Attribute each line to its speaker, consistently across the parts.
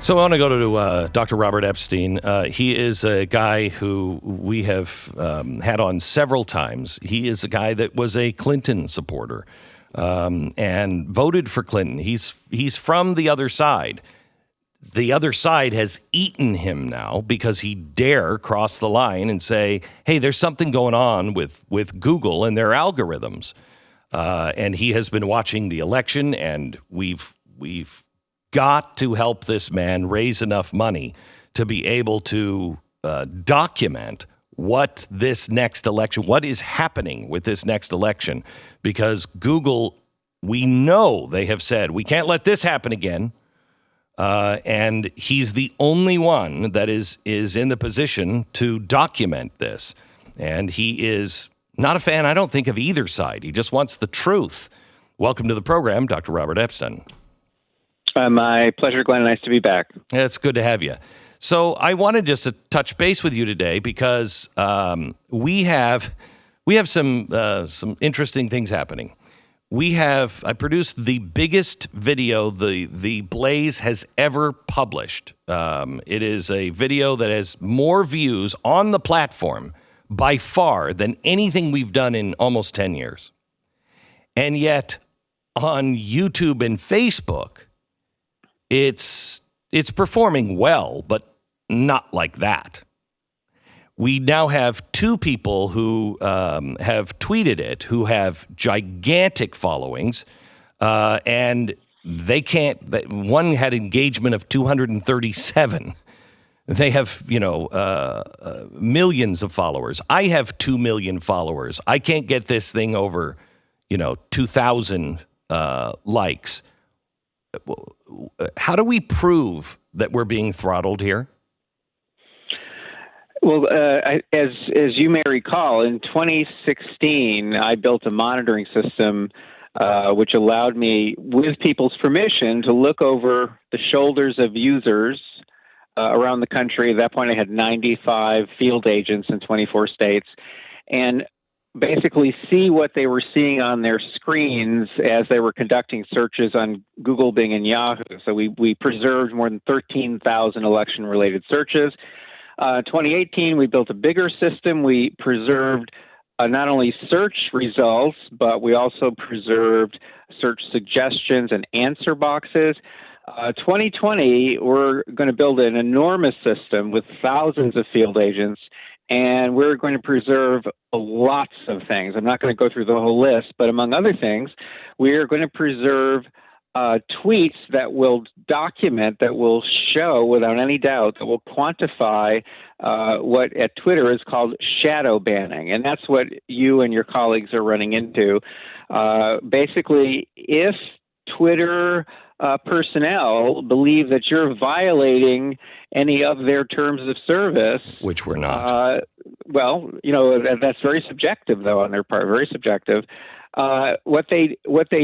Speaker 1: So I want to go to Dr. Robert Epstein. He is a guy who we have had on several times. He is a guy that was a Clinton supporter and voted for Clinton. He's from the other side. The other side has eaten him now because he dare cross the line and say, hey, there's something going on with Google and their algorithms. And he has been watching the election, and we've got to help this man raise enough money to be able to document what this next election, what is happening with this next election, because Google, we know they have said, we can't let this happen again. And he's the only one that is in the position to document this. And he is not a fan, I don't think, of either side. He just wants the truth. Welcome to the program, Dr. Robert Epstein.
Speaker 2: My pleasure, Glenn. Nice to be back.
Speaker 1: It's good to have you. So I wanted just to touch base with you today because we have some interesting things happening. I produced the biggest video the Blaze has ever published. It is a video that has more views on the platform by far than anything we've done in almost 10 years. And yet on YouTube and Facebook, it's performing well, but not like that. We now have two people who have tweeted it, who have gigantic followings, and they can't. One had engagement of 237. They have, millions of followers. I have 2 million followers. I can't get this thing over, 2,000 likes. How do we prove that we're being throttled here?
Speaker 2: Well, as you may recall, in 2016, I built a monitoring system which allowed me, with people's permission, to look over the shoulders of users around the country. At that point, I had 95 field agents in 24 states, and basically see what they were seeing on their screens as they were conducting searches on Google, Bing, and Yahoo. So we preserved more than 13,000 election-related searches. 2018, we built a bigger system. We preserved not only search results, but we also preserved search suggestions and answer boxes. 2020, we're going to build an enormous system with thousands of field agents, and we're going to preserve lots of things. I'm not going to go through the whole list, but among other things, we are going to preserve tweets that will document, that will show without any doubt, that will quantify what at Twitter is called shadow banning. And that's what you and your colleagues are running into. Basically, if Twitter personnel believe that you're violating any of their terms of service,
Speaker 1: which we're not.
Speaker 2: That's very subjective, though, on their part, very subjective. What they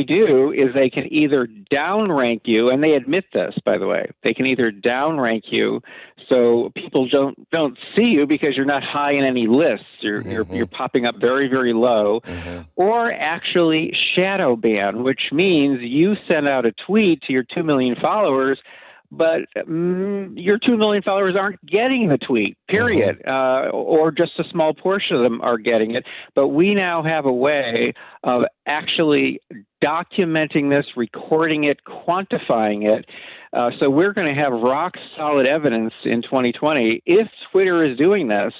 Speaker 2: do is they can either downrank you, and they admit this, by the way. They can either downrank you so people don't see you because you're not high in any lists. You're popping up very, very low, or actually shadow ban, which means you send out a tweet to your 2 million followers, but your 2 million followers aren't getting the tweet, period, or just a small portion of them are getting it. But we now have a way of actually documenting this, recording it, quantifying it. So we're going to have rock solid evidence in 2020. If Twitter is doing this,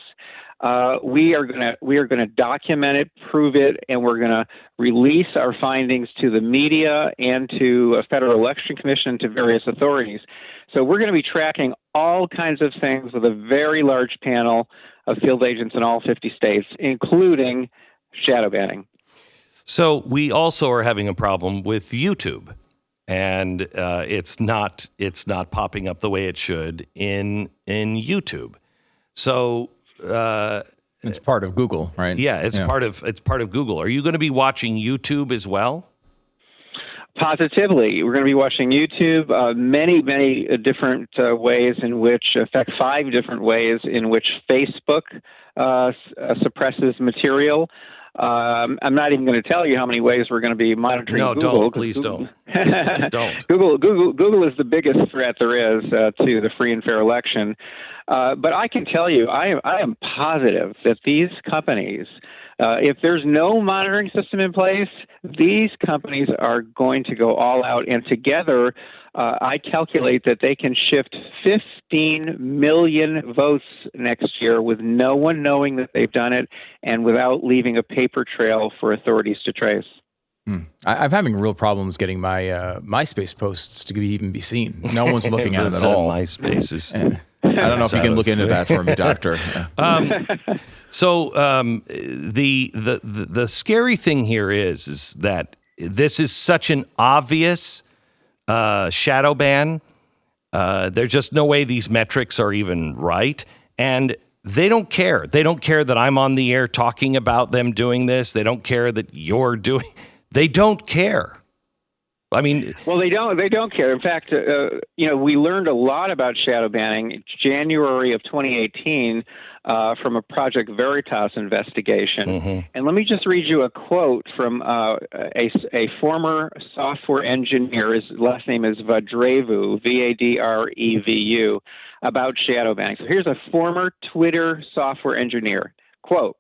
Speaker 2: we are going to document it, prove it, and we're going to release our findings to the media and to a Federal Election Commission, to various authorities. So we're going to be tracking all kinds of things with a very large panel of field agents in all 50 states, including shadow banning.
Speaker 1: So we also are having a problem with YouTube, and it's not popping up the way it should in YouTube. So
Speaker 3: it's part of Google, right?
Speaker 1: Yeah, it's part of Google. Are you going to be watching YouTube as well?
Speaker 2: Positively. We're going to be watching YouTube, many different ways in which, in fact, 5 different ways in which Facebook suppresses material. I'm not even going to tell you how many ways we're going to be monitoring
Speaker 1: No,
Speaker 2: Google.
Speaker 1: don't. Please don't. Don't.
Speaker 2: Google is the biggest threat there is to the free and fair election. But I can tell you, I am positive that these companies, if there's no monitoring system in place, these companies are going to go all out. And together, I calculate that they can shift 15 million votes next year with no one knowing that they've done it and without leaving a paper trail for authorities to trace.
Speaker 3: I'm having real problems getting my MySpace posts to even be seen. No one's looking at them at all.
Speaker 1: MySpace is...
Speaker 3: I don't know if you can look into that for me, Doctor.
Speaker 1: So the scary thing here is that this is such an obvious shadow ban. There's just no way these metrics are even right, and they don't care. They don't care that I'm on the air talking about them doing this. They don't care that you're doing. They don't care. I mean,
Speaker 2: well, they don't care. In fact, we learned a lot about shadow banning January of 2018 from a Project Veritas investigation. Mm-hmm. And let me just read you a quote from a former software engineer. His last name is Vadrevu, Vadrevu, about shadow banning. So here's a former Twitter software engineer. Quote,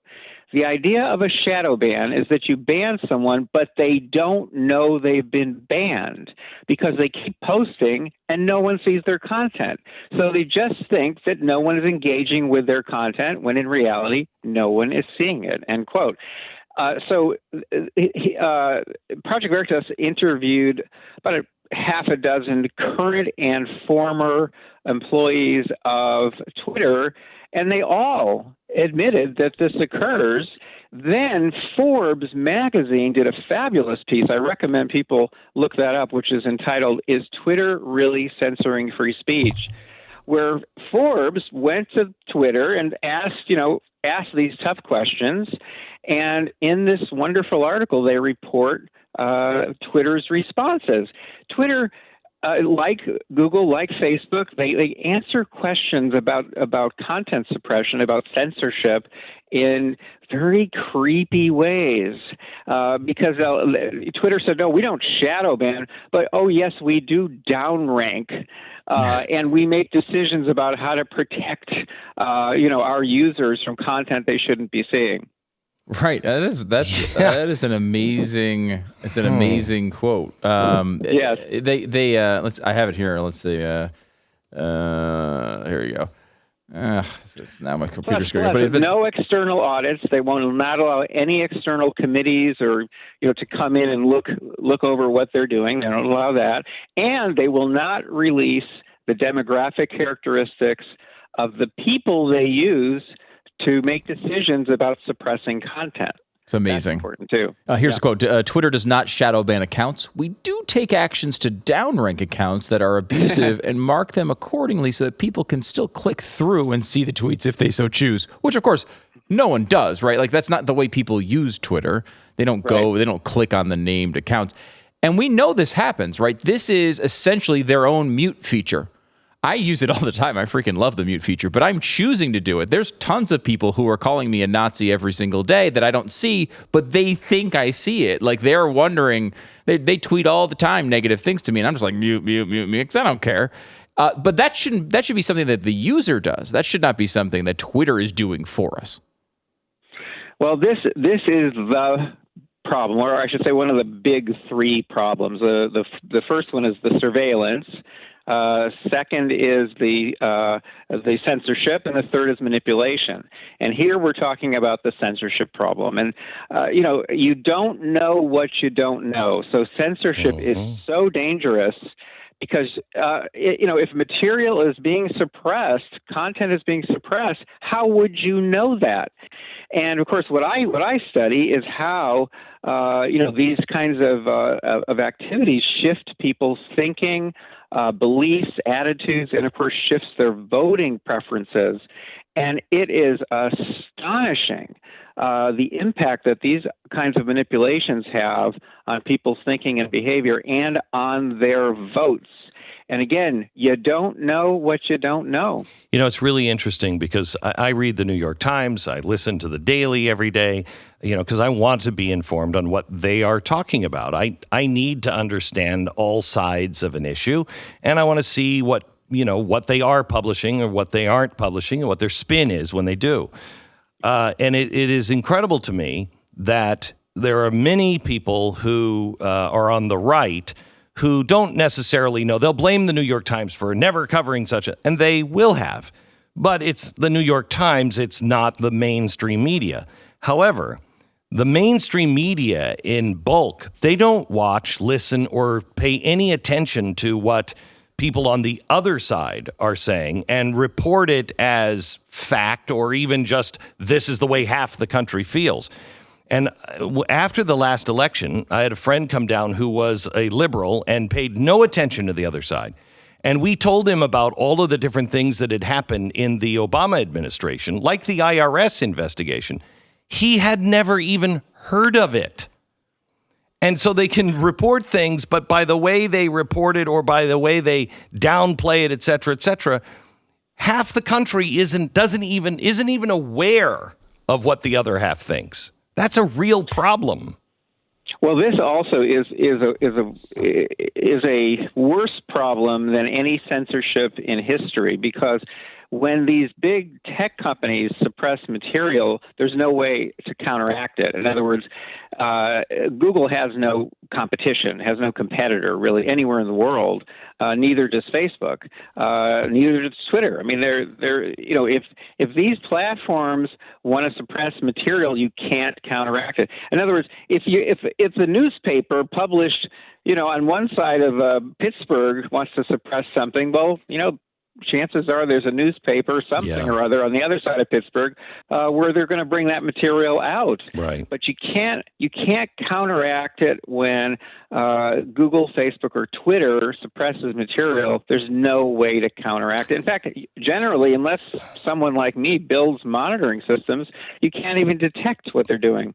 Speaker 2: "The idea of a shadow ban is that you ban someone, but they don't know they've been banned because they keep posting and no one sees their content. So they just think that no one is engaging with their content when in reality, no one is seeing it," end quote. Project Veritas interviewed about half a dozen current and former employees of Twitter, and they all admitted that this occurs. Then Forbes magazine did a fabulous piece. I recommend people look that up, which is entitled, "Is Twitter Really Censoring Free Speech?" Where Forbes went to Twitter and asked these tough questions. And in this wonderful article, they report Twitter's responses. Twitter, like Google, like Facebook, they answer questions about content suppression, about censorship in very creepy ways. Because Twitter said, no, we don't shadow ban, but oh yes, we do downrank. And we make decisions about how to protect, our users from content they shouldn't be seeing.
Speaker 3: Right. That is an amazing. It's an amazing quote.
Speaker 2: Yes.
Speaker 3: I have it here. Let's see. Here you go. Now my computer's screwing.
Speaker 2: But no external audits. They will not allow any external committees or to come in and look over what they're doing. They don't allow that, and they will not release the demographic characteristics of the people they use to make decisions about suppressing content.
Speaker 3: It's amazing.
Speaker 2: That's important too.
Speaker 3: Here's a quote. Twitter does not shadow ban accounts. We do take actions to downrank accounts that are abusive and mark them accordingly so that people can still click through and see the tweets if they so choose, which of course no one does, right? Like that's not the way people use Twitter. They don't they don't click on the named accounts. And we know this happens, right? This is essentially their own mute feature. I use it all the time. I freaking love the mute feature, but I'm choosing to do it. There's tons of people who are calling me a Nazi every single day that I don't see, but they think I see it. Like they're wondering, they tweet all the time negative things to me, and I'm just like, mute, because I don't care. But that should be something that the user does. That should not be something that Twitter is doing for us.
Speaker 2: Well, this is the problem, or I should say one of the big three problems. The first one is the surveillance. Second is the censorship, and the third is manipulation. And here we're talking about the censorship problem. And you don't know what you don't know. So censorship is so dangerous because if material is being suppressed, content is being suppressed, how would you know that? And of course, what I study is how these kinds of activities shift people's thinking, beliefs, attitudes, and of course shifts their voting preferences. And it is astonishing the impact that these kinds of manipulations have on people's thinking and behavior and on their votes. And again, you don't know what you don't know.
Speaker 1: You know, it's really interesting because I read the New York Times. I listen to the Daily every day, because I want to be informed on what they are talking about. I need to understand all sides of an issue, and I want to see what they are publishing or what they aren't publishing and what their spin is when they do. And it is incredible to me that there are many people who are on the right who don't necessarily know. They'll blame the New York Times for never covering and they will have. But it's the New York Times. It's not the mainstream media. However, the mainstream media in bulk, they don't watch, listen, or pay any attention to what people on the other side are saying and report it as fact or even just this is the way half the country feels. And after the last election, I had a friend come down who was a liberal and paid no attention to the other side. And we told him about all of the different things that had happened in the Obama administration, like the IRS investigation. He had never even heard of it. And so they can report things, but by the way they report it or by the way they downplay it, et cetera, half the country isn't even aware of what the other half thinks. That's a real problem.
Speaker 2: Well, this also is a worse problem than any censorship in history, because when these big tech companies suppress material, there's no way to counteract it. In other words, Google has no competition, has no competitor really anywhere in the world. Neither does Facebook. Neither does Twitter. I mean, if these platforms want to suppress material, you can't counteract it. In other words, if the newspaper published, on one side of Pittsburgh wants to suppress something, well, chances are there's a newspaper, something or other, on the other side of Pittsburgh where they're going to bring that material out.
Speaker 1: Right.
Speaker 2: But you can't counteract it when Google, Facebook, or Twitter suppresses material. There's no way to counteract it. In fact, generally, unless someone like me builds monitoring systems, you can't even detect what they're doing.